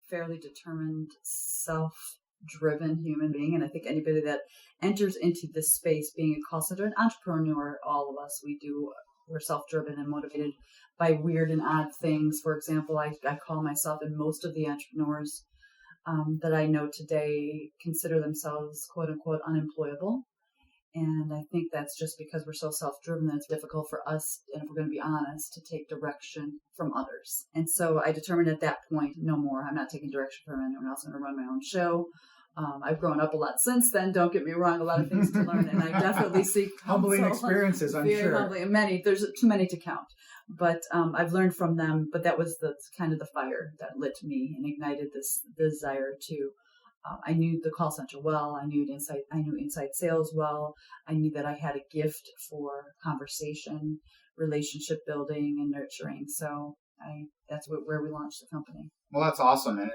fairly determined, self-driven human being. And I think anybody that enters into this space, being a call center, an entrepreneur, all of us, we're self-driven and motivated by weird and odd things. For example, I call myself, and most of the entrepreneurs that I know today consider themselves, quote unquote, unemployable. And I think that's just because we're so self-driven that it's difficult for us, and if we're going to be honest, to take direction from others. And so I determined at that point, no more. I'm not taking direction from anyone else. I'm going to run my own show. I've grown up a lot since then. Don't get me wrong, a lot of things to learn, and I definitely seek humbling experiences. I'm sure humbling, many. There's too many to count, but I've learned from them. But that was the kind of the fire that lit me and ignited this desire to. I knew the call center well. I knew inside sales well. I knew that I had a gift for conversation, relationship building, and nurturing. So that's where we launched the company. Well, that's awesome. And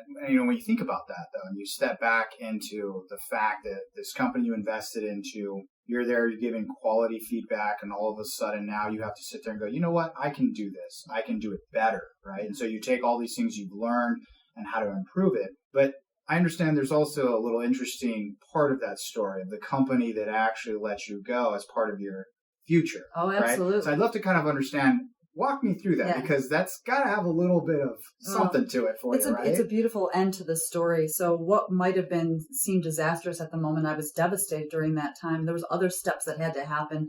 when you think about that, though, and you step back into the fact that this company you invested into, you're there, you're giving quality feedback, and all of a sudden now you have to sit there and go, you know what, I can do this. I can do it better, right? And so you take all these things you've learned and how to improve it. But I understand there's also a little interesting part of that story of the company that actually lets you go as part of your future. Oh, absolutely. Right? So I'd love to kind of understand. Walk me through that, because that's got to have a little bit of something to it for you, right? It's a beautiful end to the story. So what might have seemed disastrous at the moment, I was devastated during that time. There was other steps that had to happen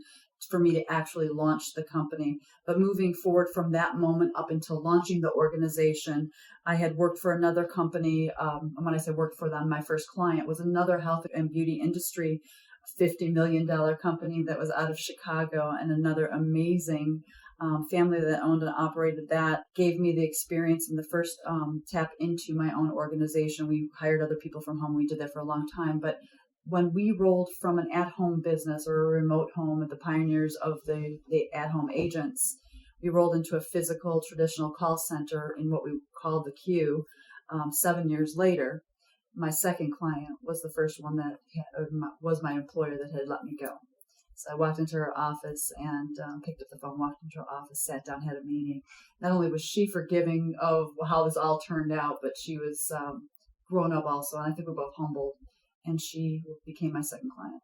for me to actually launch the company. But moving forward from that moment up until launching the organization, I had worked for another company. When I say worked for them, my first client was another health and beauty industry, $50 million company that was out of Chicago, and another amazing family that owned and operated that gave me the experience and the first tap into my own organization. We hired other people from home. We did that for a long time. But when we rolled from an at-home business or a remote home at the pioneers of the at-home agents, we rolled into a physical traditional call center in what we called the queue. 7 years later, my second client was the first one that was my employer that had let me go. So I walked into her office and picked up the phone, walked into her office, sat down, had a meeting. Not only was she forgiving of how this all turned out, but she was grown up also. And I think we're both humbled. And she became my second client.